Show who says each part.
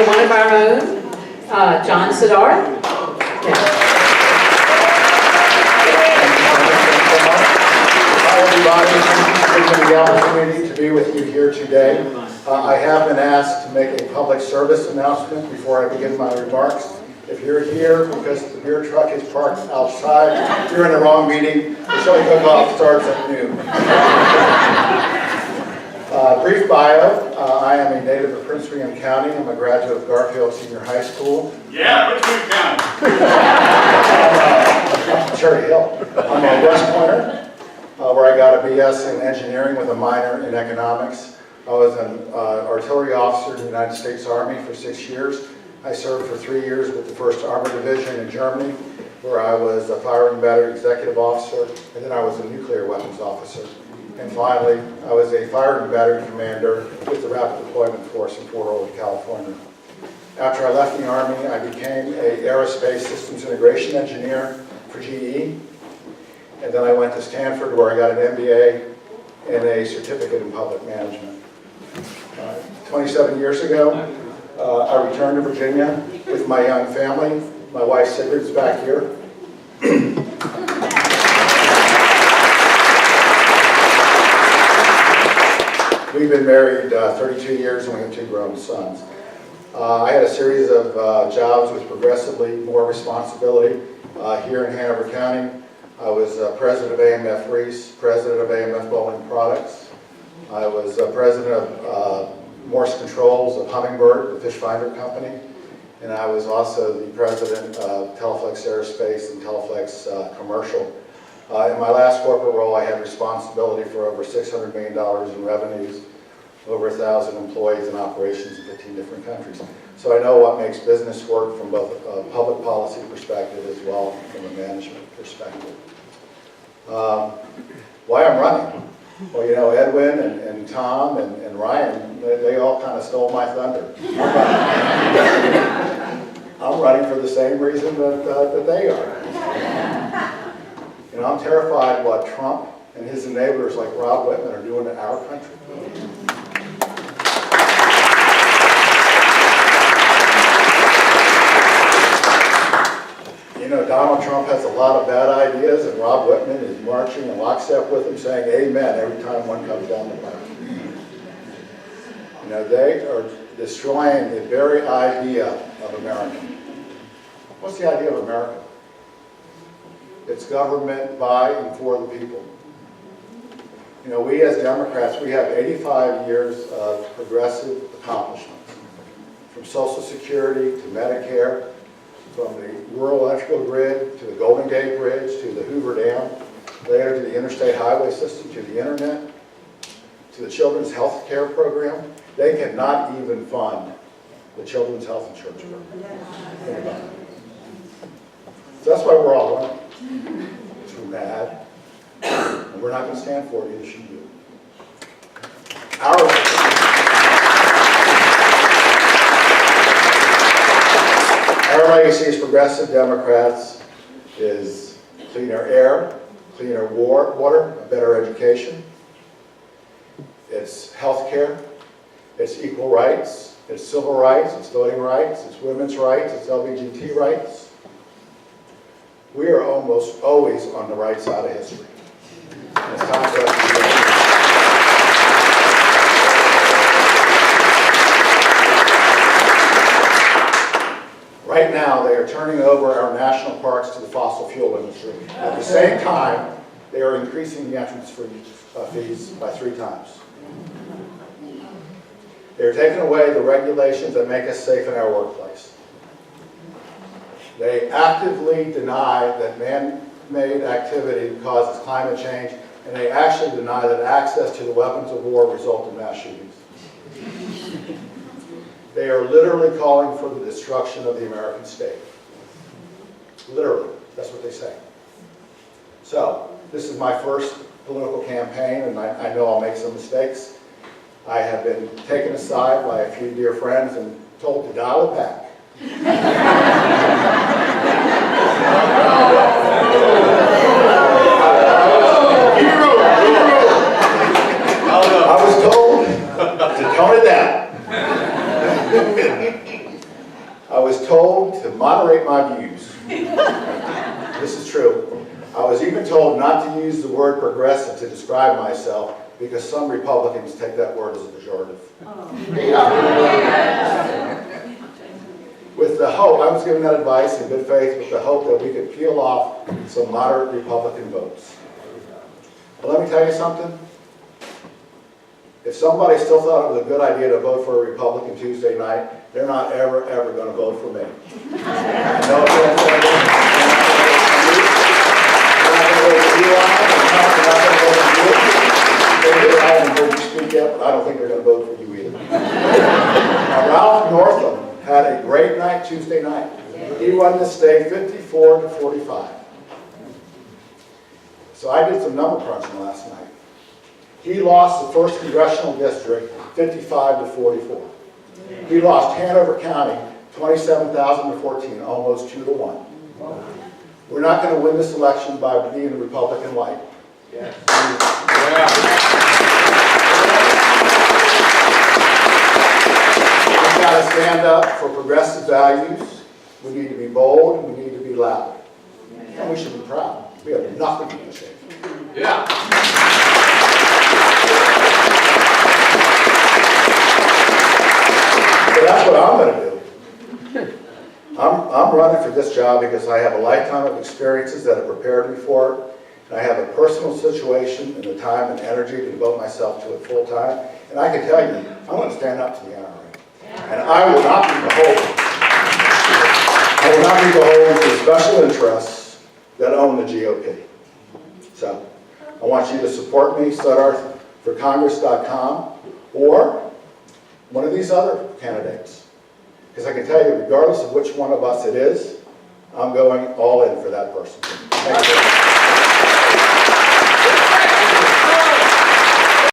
Speaker 1: one of our own, John Suddarth.
Speaker 2: Hi everybody, thank you for the opportunity to be with you here today. I have been asked to make a public service announcement before I begin my remarks. If you're here because the beer truck is parked outside, you're in the wrong meeting. The show cook-off starts at noon. Brief bio, I am a native of Prince William County. I'm a graduate of Garfield Senior High School.
Speaker 3: Yeah, Prince William County.
Speaker 2: Cherry Hill. I'm a West Pointer, where I got a BS in engineering with a minor in economics. I was an artillery officer in the United States Army for 6 years. I served for 3 years with the 1st Armored Division in Germany, where I was a firing battery executive officer, and then I was a nuclear weapons officer. And finally, I was a firing battery commander with the Rapid Deployment Force in Fort Worth, California. After I left the Army, I became an aerospace systems integration engineer for GE. And then I went to Stanford, where I got an MBA and a certificate in public management. 27 years ago, I returned to Virginia with my young family. My wife, Suddarth, is back here. We've been married 32 years and we have 2 grown sons. I had a series of jobs with progressively more responsibility here in Hanover County. I was president of AMF Reese, president of AMF Bowling Products. I was president of Morse Controls of Hummingbird, the fish finder company. And I was also the president of Teleflex Aerospace and Teleflex Commercial. In my last corporate role, I had responsibility for over $600 million in revenues, over 1,000 employees and operations in 15 different countries. So I know what makes business work from both a public policy perspective as well as from a management perspective. Why I'm running? Well, you know, Edwin and Tom and Ryan, they all kind of stole my thunder. I'm running for the same reason that they are. You know, I'm terrified what Trump and his enablers like Rob Whitman are doing to our country. You know, Donald Trump has a lot of bad ideas, and Rob Whitman is marching in lockstep with him, saying amen every time one comes down the pipe. You know, they are destroying the very idea of America. What's the idea of America? It's government by and for the people. You know, we as Democrats, we have 85 years of progressive accomplishments. From Social Security to Medicare, from the rural electrical grid to the Golden Gate Bridge to the Hoover Dam, later to the interstate highway system, to the internet, to the children's health care program. They cannot even fund the children's health insurance program. Think about it. So that's why we're all running. It's mad. And we're not going to stand for it, either should you. Our legacy as progressive Democrats is cleaner air, cleaner water, a better education. It's health care. It's equal rights. It's civil rights. It's voting rights. It's women's rights. It's LGBT rights. We are almost always on the right side of history. And it's time for us to do it. Right now, they are turning over our national parks to the fossil fuel industry. At the same time, they are increasing the entrance fees by 3 times. They're taking away the regulations that make us safe in our workplace. They actively deny that man-made activity causes climate change, and they actually deny that access to the weapons of war result in mass shootings. They are literally calling for the destruction of the American state. Literally, that's what they say. So, this is my first political campaign, and I know I'll make some mistakes. I have been taken aside by a few dear friends and told to dial it back. I was told to tone it down. I was told to moderate my views. This is true. I was even told not to use the word progressive to describe myself because some Republicans take that word as a pejorative. With the hope, I was given that advice in good faith with the hope that we could peel off some moderate Republican votes. But let me tell you something. If somebody still thought it was a good idea to vote for a Republican Tuesday night, they're not ever going to vote for me. No offense, I haven't heard you speak yet, but I don't think they're going to vote for you either. Now, Ralph Northam had a great night Tuesday night. He won the state 54-45. So I did some number crunching last night. He lost the first congressional district 55-44. He lost Hanover County 27,000-14, almost 2-1. We're not going to win this election by being a Republican light. Yes. We've got to stand up for progressive values. We need to be bold and we need to be loud. And we should be proud. We have nothing to be ashamed of.
Speaker 3: Yeah.
Speaker 2: So that's what I'm going to do. I'm running for this job because I have a lifetime of experiences that have prepared me for it. And I have a personal situation and the time and energy to devote myself to it full time. And I can tell you, I'm going to stand up to the NRA. And I will not be beholden. I will not be beholden to special interests that own the GOP. So I want you to support me, Suddarth for Congress.com, or one of these other candidates. Because I can tell you, regardless of which one of us it is, I'm going all in for that person. Thank you.